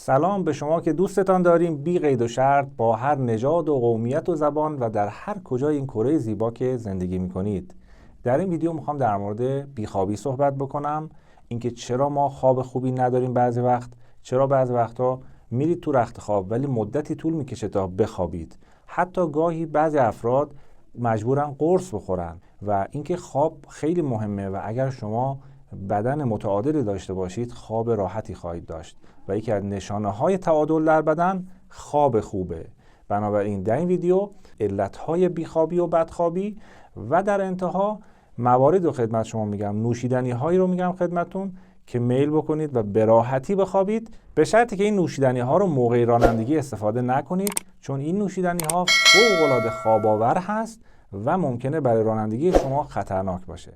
سلام به شما که دوستتان داریم بی قید و شرط با هر نژاد و قومیت و زبان و در هر کجای این کره زیبا که زندگی میکنید. در این ویدیو میخوام در مورد بیخوابی صحبت بکنم، اینکه چرا ما خواب خوبی نداریم بعضی وقت، چرا بعضی وقتا میرید تو رخت خواب ولی مدتی طول میکشه تا بخوابید. حتی گاهی بعضی افراد مجبورن قرص بخورن و اینکه خواب خیلی مهمه و اگر شما بدن متعادلی داشته باشید خواب راحتی خواهید داشت و یکی از نشانه‌های تعادل در بدن خواب خوبه. بنابراین در این ویدیو علت‌های بیخوابی و بدخوابی و در انتها موارد رو خدمت شما میگم، نوشیدنی‌هایی رو میگم خدمتتون که میل بکنید و به راحتی بخوابید، به شرطی که این نوشیدنی‌ها رو موقع رانندگی استفاده نکنید، چون این نوشیدنی‌ها فوق‌العاده خواب‌آور هست و ممکنه برای رانندگی شما خطرناک باشه.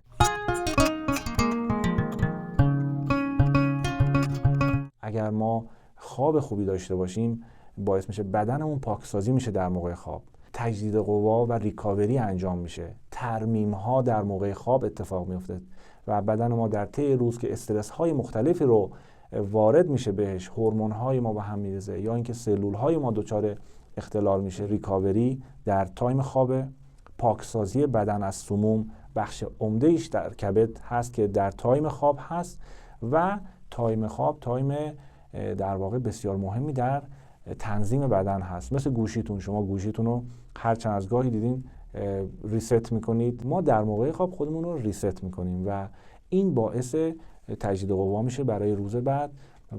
اگر ما خواب خوبی داشته باشیم باعث میشه بدنمون پاکسازی میشه در موقع خواب، تجدید قوا و ریکاوری انجام میشه، ترمیم ها در موقع خواب اتفاق میفته و بدن ما در طی روز که استرس های مختلفی رو وارد میشه بهش، هورمون های ما به هم میریزه یا اینکه سلول های ما دچار اختلال میشه. ریکاوری در تایم خواب، پاکسازی بدن از سموم بخش عمده ایش در کبد هست که در تایم خواب هست و تایم خواب تایم در واقع بسیار مهمی در تنظیم بدن هست. مثل گوشیتون، شما گوشیتون رو هر چند از گاهی دیدین ریست میکنید، ما در موقع خواب خودمون رو ریست میکنیم و این باعث تجدید قوا میشه برای روز بعد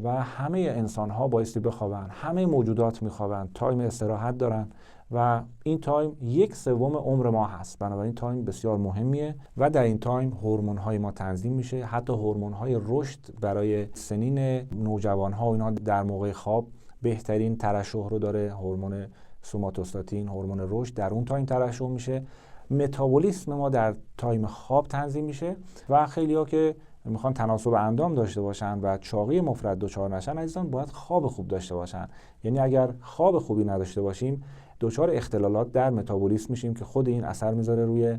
و همه انسان ها بایستی بخوابن، همه موجودات میخوابن، تایم استراحت دارن و این تایم 1/3 عمر ما هست. بنابراین تایم بسیار مهمیه و در این تایم هورمون های ما تنظیم میشه، حتی هورمون های رشد برای سنین نوجوان ها و اینا در موقع خواب بهترین ترشح رو داره. هورمون سوماتوستاتین، هورمون رشد در اون تایم ترشح میشه. متابولیسم ما در تایم خواب تنظیم میشه و خیلی‌ها که میخوان تناسب اندام داشته باشن و چاقی مفرط دچار نشن عزیزان باید خواب خوب داشته باشن. یعنی اگر خواب خوبی نداشته باشیم دچار اختلالات در متابولیسم میشیم که خود این اثر میذاره روی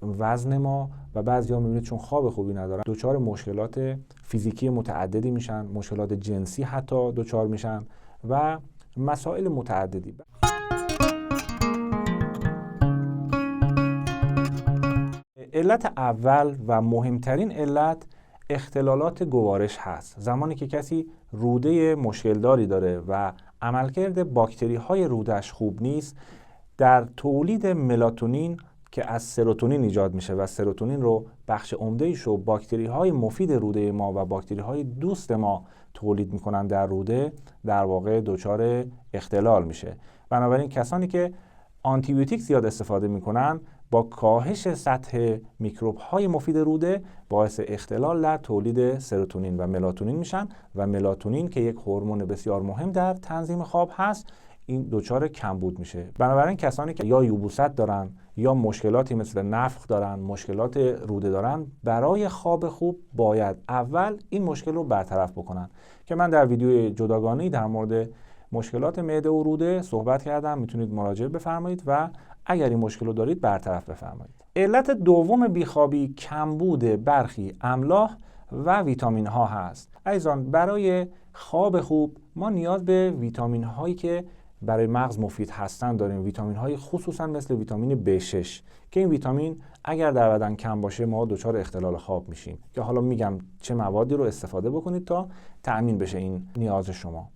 وزن ما و بعضیا میبینید چون خواب خوبی ندارن دچار مشکلات فیزیکی متعددی میشن، مشکلات جنسی حتی دچار میشن و مسائل متعددی. علت اول و مهمترین علت اختلالات گوارش هست. زمانی که کسی روده مشکلداری داره و عملکرد باکتری های رودش خوب نیست، در تولید ملاتونین که از سروتونین ایجاد میشه و سروتونین رو بخش عمده ایش رو باکتری های مفید روده ما و باکتری های دوست ما تولید میکنن در روده، در واقع دچار اختلال میشه. بنابراین کسانی که آنتی بیوتیک زیاد استفاده میکنن با کاهش سطح میکروب های مفید روده باعث اختلال در تولید سروتونین و ملاتونین میشن و ملاتونین که یک هورمون بسیار مهم در تنظیم خواب هست این دچار کمبود میشه. بنابراین کسانی که یا یبوست دارن یا مشکلاتی مثل نفخ دارن، مشکلات روده دارن، برای خواب خوب باید اول این مشکل رو برطرف بکنن که من در ویدیو جداگانه‌ای در مورد مشکلات معده و روده صحبت کردم، میتونید مراجعه بفرمایید و اگر این مشکل رو دارید برطرف بفرمایید. علت دوم بیخوابی کمبود برخی املاح و ویتامین ها هست. عزیزان برای خواب خوب ما نیاز به ویتامین هایی که برای مغز مفید هستن داریم، ویتامین های خصوصا مثل ویتامین B6 که این ویتامین اگر در بدن کم باشه ما دچار اختلال خواب میشیم که حالا میگم چه موادی رو استفاده بکنید تا تأمین بشه این نیاز شما.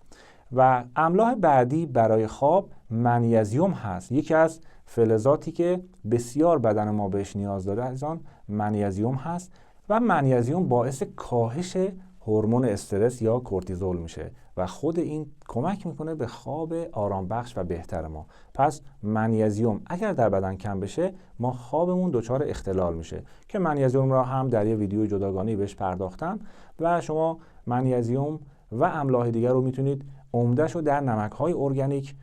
و املاح بعدی برای خواب منیزیم هست، یکی از فلزاتی که بسیار بدن ما بهش نیاز داره عزیزان منیزیم هست و منیزیم باعث کاهش هورمون استرس یا کورتیزول میشه و خود این کمک میکنه به خواب آرام بخش و بهتر ما. پس منیزیم اگر در بدن کم بشه ما خوابمون دچار اختلال میشه که منیزیم را هم در یه ویدیو جداگانه‌ای بهش پرداختم و شما منیزیم و املاح دیگر رو میتونید عمده‌شو در نمک‌های ارگانیک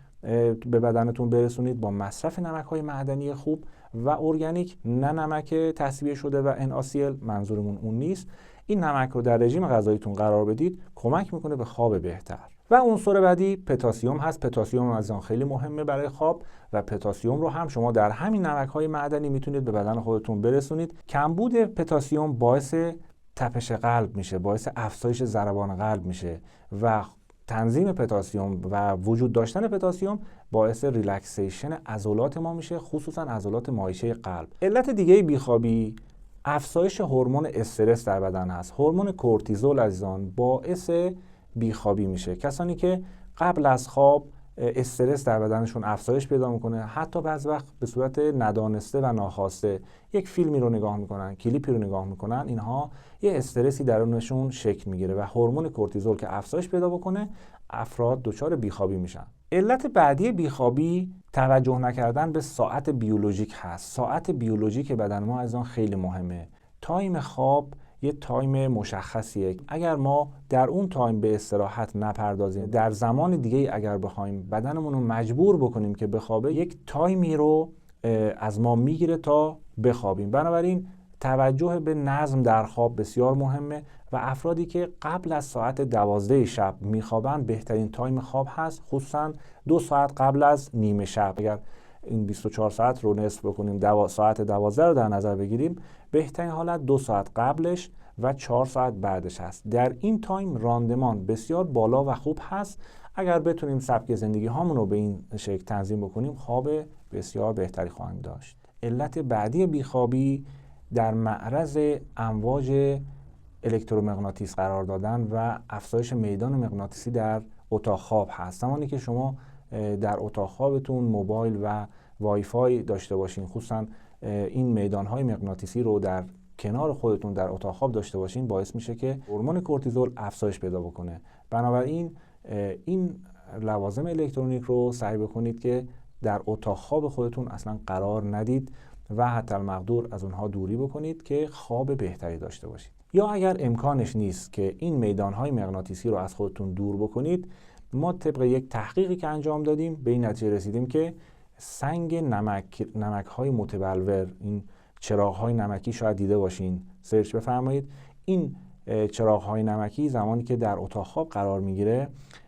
به بدنتون برسونید با مصرف نمک‌های معدنی خوب و ارگانیک، نه نمک تصفیه شده و NaCl، منظورمون اون نیست. این نمک رو در رژیم غذاییتون قرار بدید کمک میکنه به خواب بهتر. و عنصر بعدی پتاسیم هست. پتاسیم از آن خیلی مهمه برای خواب و پتاسیم رو هم شما در همین نمک‌های معدنی میتونید به بدن خودتون برسونید. کمبود پتاسیم باعث تپش قلب میشه، باعث افزایش ضربان قلب میشه و تنظیم پتاسیم و وجود داشتن پتاسیم باعث ریلکسیشن عضلات ما میشه، خصوصا عضلات مایشه قلب. علت دیگه بیخوابی افزایش هورمون استرس در بدن هست. هورمون کورتیزول عزیزان باعث بیخوابی میشه. کسانی که قبل از خواب استرس در بدنشون افزایش پیدا میکنه، حتی بعضی وقت به صورت ندانسته و ناخواسته یک فیلمی رو نگاه میکنن، کلیپی رو نگاه میکنن، اینها یه استرسی درونشون شکل میگیره و هورمون کورتیزول که افزایش پیدا بکنه افراد دچار بیخوابی میشن. علت بعدی بیخوابی توجه نکردن به ساعت بیولوژیک هست. ساعت بیولوژیک بدن ما از آن خیلی مهمه. تایم خواب یه تایم مشخصیه. اگر ما در اون تایم به استراحت نپردازیم، در زمان دیگه اگر بخوایم بدنمون رو مجبور بکنیم که بخوابه، یک تایمی رو از ما میگیره تا بخوابیم. بنابراین توجه به نظم در خواب بسیار مهمه و افرادی که قبل از ساعت 12 شب میخوابن بهترین تایم خواب هست، خصوصا 2 ساعت قبل از نیمه شب. اگر این 24 ساعت رو نصف بکنیم، ساعت 12 رو در نظر بگیریم، بهترین حالت 2 ساعت قبلش و 4 ساعت بعدش هست. در این تایم راندمان بسیار بالا و خوب هست. اگر بتونیم سبک زندگی هامون رو به این شکل تنظیم بکنیم، خواب بسیار بهتری خواهیم داشت. علت بعدی بیخوابی در معرض امواج الکترومغناطیس قرار دادن و افزایش میدان مغناطیسی در اتاق خواب هست. زمانی که شما در اتاق خوابتون موبایل و وای فای داشته باشین، خصوصا این میدانهای مغناطیسی رو در کنار خودتون در اتاق خواب داشته باشین، باعث میشه که هورمون کورتیزول افزایش پیدا بکنه. بنابراین این لوازم الکترونیک رو سعی بکنید که در اتاق خواب خودتون اصلا قرار ندید و حتی المقدور از اونها دوری بکنید که خواب بهتری داشته باشید. یا اگر امکانش نیست که این میدانهای مغناطیسی رو از خودتون دور بکنید، ما طبق یک تحقیقی که انجام دادیم به این نتیجه رسیدیم که سنگ نمک‌های متبلور، این چراغ‌های نمکی شاید دیده باشین، سرچ بفرمایید. این چراغ‌های نمکی زمانی که در اتاق خواب قرار میگیره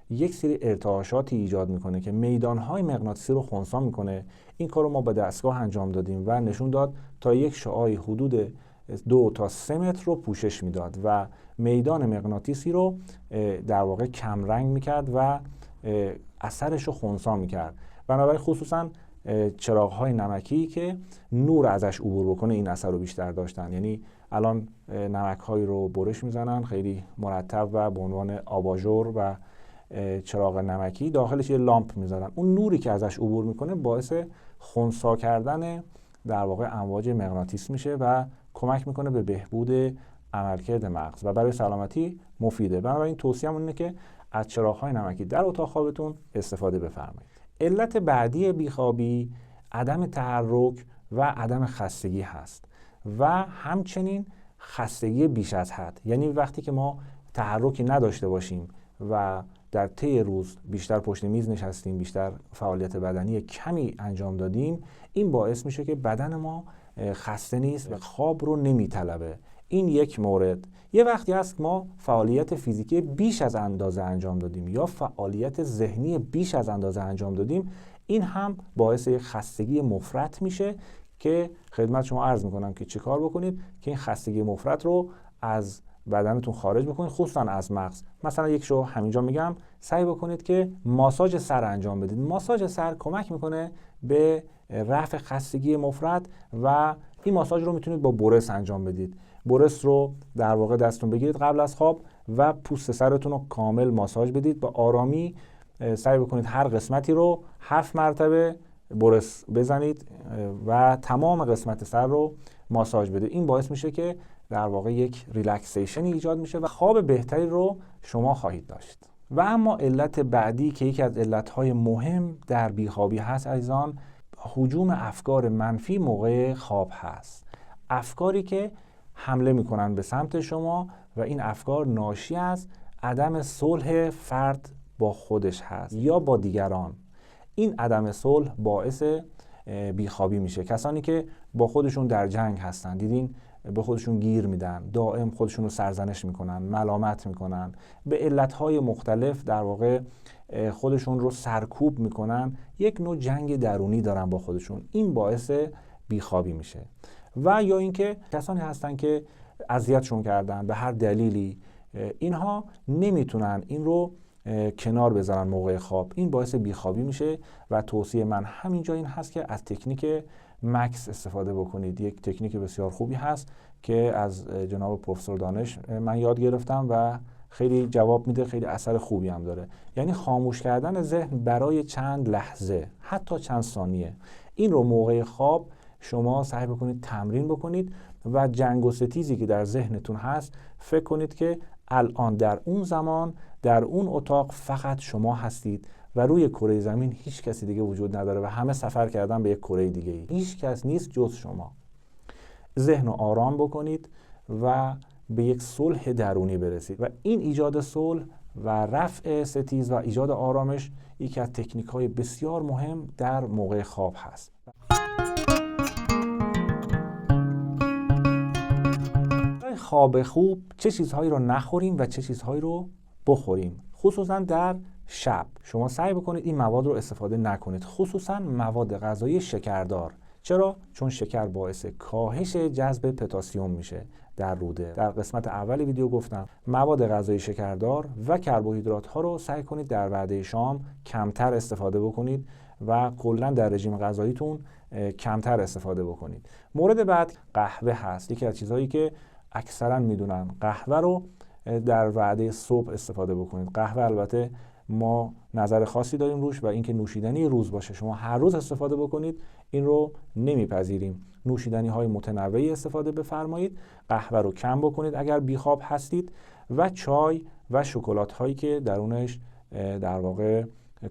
یک سری ارتعاشاتی ایجاد میکنه که میدانهای مغناطیسی رو خنثی میکنه. این کار رو ما با دستگاه انجام دادیم و نشون داد تا یک شعاعی حدود 2 تا 3 متر رو پوشش میداد و میدان مغناطیسی رو در واقع کم رنگ میکرد و اثرش رو خنثی میکرد. بنابراین خصوصا چراغ‌های نمکی که نور ازش عبور بکنه این اثر رو بیشتر داشتن. یعنی الان نمک‌هایی رو برش میزنن خیلی مرتب و به عنوان آباژور و چراغ نمکی داخلش یه لامپ میذارن، اون نوری که ازش عبور میکنه باعث خنثی کردن در واقع امواج مغناطیس میشه و کمک میکنه به بهبود عملکرد مغز و برای سلامتی مفیده. بنابراین توصیه‌مون اینه که از چراغ‌های نمکی در اتاق خوابتون استفاده بفرمایید. علت بعدی بیخوابی عدم تحرک و عدم خستگی هست و همچنین خستگی بیش از حد. یعنی وقتی که ما تحرکی نداشته باشیم و در طی روز بیشتر پشت میز نشستیم، بیشتر فعالیت بدنی کمی انجام دادیم، این باعث میشه که بدن ما خسته نیست و خواب رو نمیطلبه. این یک مورد. یه وقتی هست ما فعالیت فیزیکی بیش از اندازه انجام دادیم یا فعالیت ذهنی بیش از اندازه انجام دادیم، این هم باعث یک خستگی مفرط میشه که خدمت شما عرض میکنم که چه کار بکنید که این خستگی مفرط رو از بدنتون خارج بکنید، خصوصا از مغز. مثلا یک شو همینجا میگم سعی بکنید که ماساژ سر انجام بدید. ماساژ سر کمک میکنه به رفع خستگی مفرط و این ماساژ رو میتونید با برس انجام بدید. برس رو در واقع دستتون بگیرید قبل از خواب و پوست سرتون رو کامل ماساژ بدید. با آرامی سعی بکنید هر قسمتی رو 7 مرتبه برس بزنید و تمام قسمت سر رو ماساژ بدید. این باعث میشه که در واقع یک ریلکسیشن ایجاد میشه و خواب بهتری رو شما خواهید داشت. و اما علت بعدی که یکی از علتهای مهم در بیخوابی هست عزیزان، هجوم افکار منفی موقع خواب هست. افکاری که حمله میکنن به سمت شما و این افکار ناشی از عدم صلح فرد با خودش هست یا با دیگران. این عدم صلح باعث بیخوابی میشه. کسانی که با خودشون در جنگ هستن، دیدین به خودشون گیر میدن، دائم خودشون رو سرزنش میکنن، ملامت میکنن، به علتهای مختلف در واقع خودشون رو سرکوب میکنن، یک نوع جنگ درونی دارن با خودشون. این باعث بیخوابی میشه. و یا اینکه کسانی هستن که اذیتشون کردن به هر دلیلی، اینها نمیتونن این رو کنار بذارن موقع خواب. این باعث بیخوابی میشه و توصیه من همینجا این هست که از تکنیک مکس استفاده بکنید. یک تکنیک بسیار خوبی هست که از جناب پروفسور دانش من یاد گرفتم و خیلی جواب میده، خیلی اثر خوبی هم داره. یعنی خاموش کردن ذهن برای چند لحظه، حتی چند ثانیه. این رو موقع خواب شما سعی بکنید تمرین بکنید و جنگ و ستیزی که در ذهنتون هست فکر کنید که الان در اون زمان در اون اتاق فقط شما هستید و روی کره زمین هیچ کسی دیگه وجود نداره و همه سفر کردن به یک کره دیگه. هیچ کس نیست جز شما. ذهن رو آرام بکنید و به یک صلح درونی برسید و این ایجاد صلح و رفع ستیز و ایجاد آرامش یکی از تکنیک‌های بسیار مهم در موقع خواب هست. برای خواب خوب چه چیزهایی رو نخوریم و چه چیزهایی رو بخوریم؟ خصوصا در شب شما سعی بکنید این مواد رو استفاده نکنید، خصوصا مواد غذایی شکردار. چرا؟ چون شکر باعث کاهش جذب پتاسیم میشه در روده. در قسمت اول ویدیو گفتم مواد غذایی شکردار و کربوهیدرات ها رو سعی کنید در وعده شام کمتر استفاده بکنید و کلا در رژیم غذاییتون کمتر استفاده بکنید. مورد بعد قهوه هست. یکی از چیزهایی که اکثرا میدونن قهوه رو در وعده صبح استفاده بکنید. قهوه البته ما نظر خاصی داریم روش و اینکه نوشیدنی روز باشه شما هر روز استفاده بکنید این رو نمیپذیریم. نوشیدنی های متنوعی استفاده بفرمایید. قهوه رو کم بکنید اگر بیخواب هستید و چای و شکلات هایی که درونش در واقع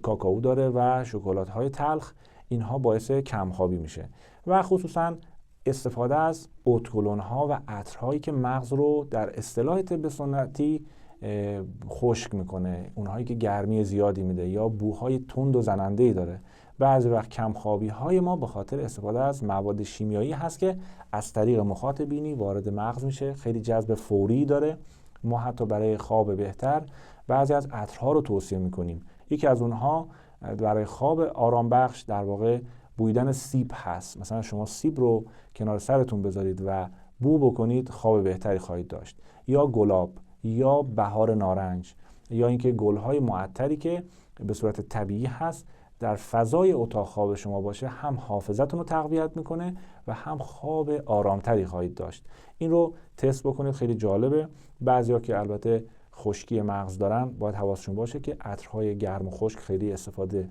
کاکائو داره و شکلات های تلخ، اینها باعث کمخوابی میشه. و خصوصا استفاده از اتکلون ها و عطرهایی که مغز رو در اصطلاح طب سنتی خشک میکنه، اونهایی که گرمی زیادی میده یا بوهای تند و زننده‌ای داره. بعضی وقت کمخوابی های ما به خاطر استفاده از مواد شیمیایی هست که از طریق مخاط بینی وارد مغز میشه، خیلی جذب فوری داره. ما حتی برای خواب بهتر بعضی از عطرها رو توصیه میکنیم. یکی از اونها برای خواب آرام بخش در واقع بویدن سیب هست. مثلا شما سیب رو کنار سرتون بذارید و بو بکنید، خواب بهتری خواهید داشت. یا گلاب یا بهار نارنج یا اینکه گل‌های معطری که به صورت طبیعی هست در فضای اتاق خواب شما باشه، هم حافظتون رو تقویت میکنه و هم خواب آرامتری خواهید داشت. این رو تست بکنید، خیلی جالبه. بعضیا که البته خشکی مغز دارن باید حواسشون باشه که عطرهای گرم و خشک خیلی استفاده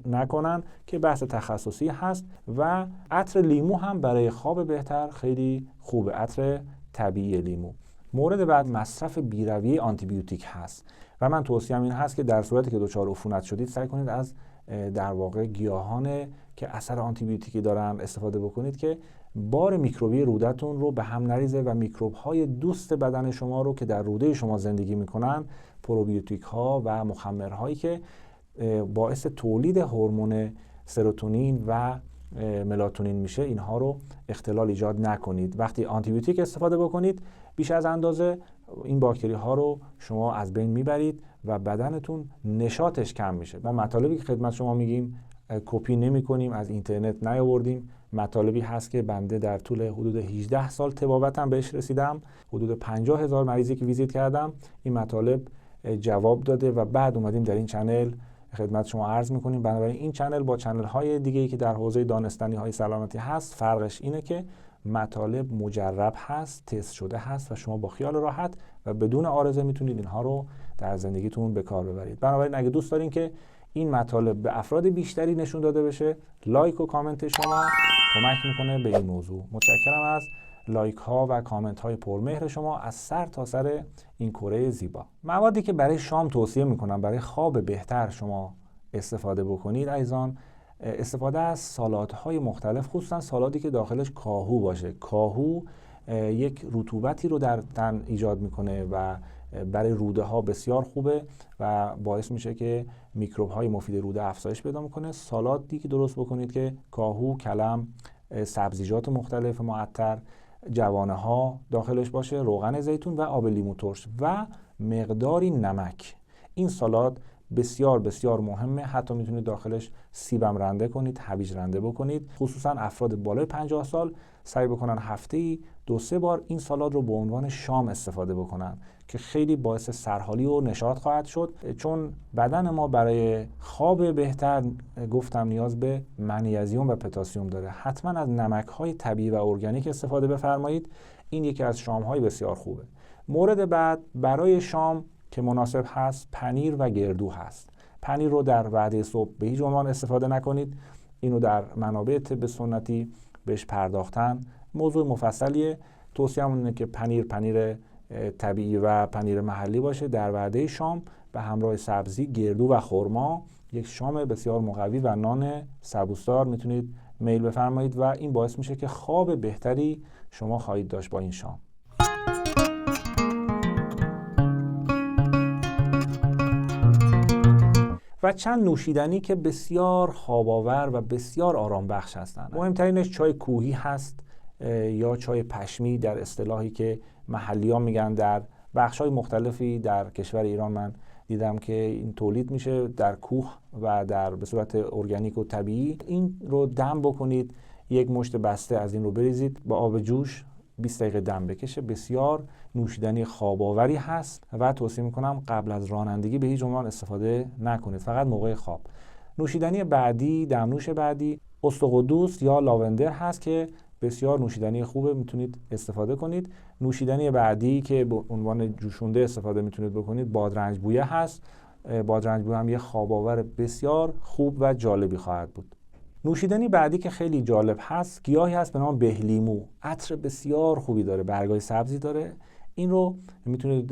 نکنن که بحث تخصصی هست. و عطر لیمو هم برای خواب بهتر خیلی خوبه، عطر طبیعی لیمو. مورد بعد مصرف بی‌رویه آنتیبیوتیک هست و من توصیه‌ام این هست که در صورتی که دچار عفونت شدید سعی کنید از در واقع گیاهان که اثر آنتیبیوتیکی دارن استفاده بکنید که بار میکروبی رودتون رو به هم نریزه و میکروب‌های دوست بدن شما رو که در روده شما زندگی میکنن، پروبیوتیک ها و مخمرهایی که باعث تولید هورمون سروتونین و ملاتونین میشه، اینها رو اختلال ایجاد نکنید. وقتی آنتیبیوتیک استفاده بکنید بیش از اندازه این باکتری ها رو شما از بین میبرید و بدنتون نشاطش کم میشه. و مطالبی که خدمت شما میگیم کپی نمی کنیم، از اینترنت نیاوردیم. مطالبی هست که بنده در طول حدود 18 سال طبابتم بهش رسیدم، حدود 50,000 مریضی که ویزیت کردم این مطالب جواب داده و بعد اومدیم در این چنل خدمت شما عرض میکنیم. بنابراین این چنل با چنل های دیگه‌ای که در حوزه دانستنی های سلامتی هست فرقش اینه که مطالب مجرب هست، تست شده هست و شما با خیال راحت و بدون عارضه میتونید اینها رو در زندگیتون به کار ببرید. بنابراین اگه دوست دارین که این مطالب به افراد بیشتری نشون داده بشه، لایک و کامنت شما کمک میکنه به این موضوع. متشکرم از لایک ها و کامنت های پرمهر شما از سر تا سر این کره زیبا. موادی که برای شام توصیه میکنم برای خواب بهتر شما استفاده بکنید عزیزان، استفاده از سالادهای مختلف، خصوصا سالادی که داخلش کاهو باشه. کاهو یک رطوبتی رو در تن ایجاد میکنه و برای روده ها بسیار خوبه و باعث میشه که میکروب های مفید روده افزایش پیدا میکنه. سالادی که درست بکنید که کاهو، کلم، سبزیجات مختلف معطر، جوانه ها داخلش باشه، روغن زیتون و آب لیمو ترش و مقداری نمک. این سالاد بسیار بسیار مهمه. حتی میتونید داخلش سیبم رنده کنید، هویج رنده بکنید. خصوصا افراد بالای 50 سال سعی بکنن هفته‌ای 2-3 بار این سالاد رو به عنوان شام استفاده بکنن که خیلی باعث سرحالی و نشاط خواهد شد، چون بدن ما برای خواب بهتر گفتم نیاز به منیزیم و پتاسیم داره. حتما از نمک‌های طبیعی و ارگانیک استفاده بفرمایید. این یکی از شام‌های بسیار خوبه. مورد بعد برای شام که مناسب هست پنیر و گردو هست. پنیر رو در وعده صبح به هیچ عنوان استفاده نکنید. اینو در منابع طب سنتی بهش پرداختن. موضوع مفصلیه. توصیه‌مون اینه که پنیر طبیعی و پنیر محلی باشه در وعده شام به همراه سبزی، گردو و خرما. یک شام بسیار مقوی و نان سبوسدار میتونید میل بفرمایید و این باعث میشه که خواب بهتری شما خواهید داشت با این شام. و چند نوشیدنی که بسیار خواب‌آور و بسیار آرام بخش هستند. مهمترینش چای کوهی هست یا چای پشمی در اصطلاحی که محلی‌ها میگن. در بخش‌های مختلفی در کشور ایران من دیدم که این تولید میشه در کوه و به صورت ارگانیک و طبیعی. این رو دم بکنید، یک مشت بسته از این رو بریزید با آب جوش 20 دقیقه دم بکشه. بسیار نوشیدنی خواب‌آوری هست و توصیه میکنم قبل از رانندگی به هیچ عنوان استفاده نکنید، فقط موقع خواب. نوشیدنی بعدی، دمنوش بعدی اسطقدوس یا لاوندر هست که بسیار نوشیدنی خوبه، میتونید استفاده کنید. نوشیدنی بعدی که به عنوان جوشونده استفاده میتونید بکنید بادرنج بویه هست. بادرنج بویه هم یه خواب‌آور بسیار خوب و جالبی خواهد بود. نوشیدنی بعدی که خیلی جالب هست گیاهی هست به نام بهلیمو. عطر بسیار خوبی داره، برگای سبزی داره. این رو میتونید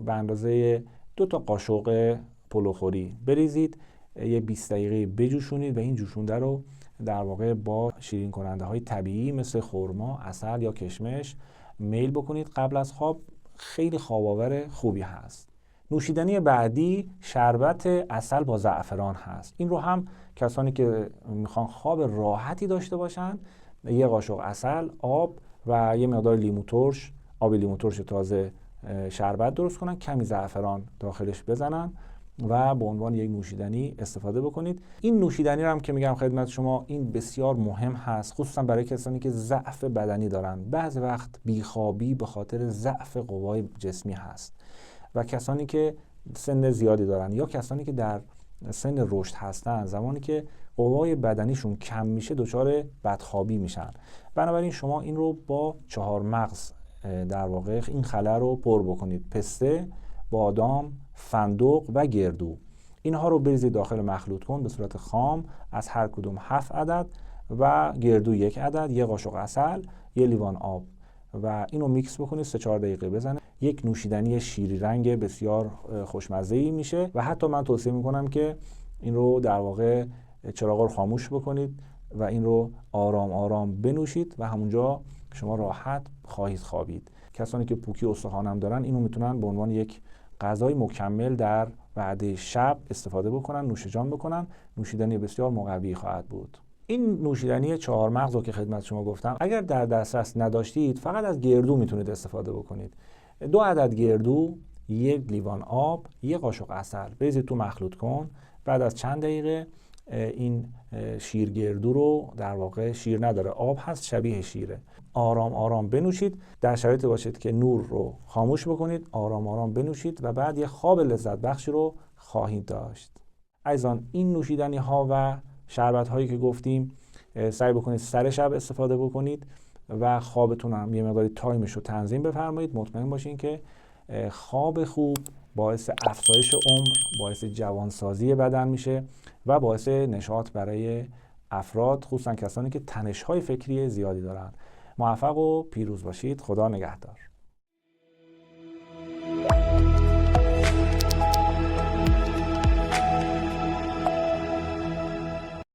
به اندازه 2 تا قاشق پلوخوری بریزید، یه 20 دقیقه بجوشونید و این جوشونده رو در واقع با شیرین کننده های طبیعی مثل خرما، عسل یا کشمش میل بکنید قبل از خواب. خیلی خواب‌آور خوبی هست. نوشیدنی بعدی شربت عسل با زعفران هست. این رو هم کسانی که میخوان خواب راحتی داشته باشن، یه قاشق عسل، آب و یه مقدار لیمو ترش، آب لیمو ترش تازه شربت درست کنن، کمی زعفران داخلش بزنن و به عنوان یک نوشیدنی استفاده بکنید. این نوشیدنی رو هم که میگم خدمت شما این بسیار مهم هست، خصوصا برای کسانی که ضعف بدنی دارن. بعضی وقت بیخوابی به خاطر ضعف قوای جسمی هست و کسانی که سن زیادی دارن یا کسانی که در سن رشد هستن، زمانی که قوای بدنیشون کم میشه دچار بدخوابی میشن. بنابراین شما این رو با 4 مغز در واقع این خلا رو پر بکنید. پسته، بادام، فندق و گردو. اینها رو بریزید داخل مخلوط کن به صورت خام، از هر کدوم 7 عدد و گردو 1 عدد، یه قاشق عسل، یه لیوان آب و اینو میکس بکنید 3-4 دقیقه بزنه. یک نوشیدنی شیری رنگ بسیار خوشمزه‌ای میشه و حتی من توصیه میکنم که این رو در واقع چراغ رو خاموش بکنید و این رو آرام آرام بنوشید و همونجا شما راحت خواهید خوابید. کسانی که پوکی استخوانم دارن اینو میتونن به عنوان یک غذای مکمل در وعده شب استفاده بکنن، نوش جان بکنن. نوشیدنی بسیار مقوی خواهد بود. این نوشیدنی 4 مغز رو که خدمت شما گفتم اگر در دسترس نداشتید فقط از گردو میتونید استفاده بکنید. 2 عدد گردو، 1 لیوان آب، 1 قاشق عسل بریزید تو مخلوط کن. بعد از چند دقیقه این شیرگردو رو، در واقع شیر نداره، آب هست، شبیه شیره، آرام آرام بنوشید. در شرایطی باشید که نور رو خاموش بکنید، آرام آرام بنوشید و بعد یه خواب لذت بخشی رو خواهید داشت. عزیزان، این نوشیدنی ها و شربت هایی که گفتیم سعی بکنید سر شب استفاده بکنید و خوابتون هم یه مقداری تایمش رو تنظیم بفرمایید. مطمئن باشین که خواب خوب باعث افزایش عمر، باعث جوانسازی بدن میشه و باعث نشاط برای افراد، خصوصا کسانی که تنش‌های فکری زیادی دارن. موفق و پیروز باشید. خدا نگهدار.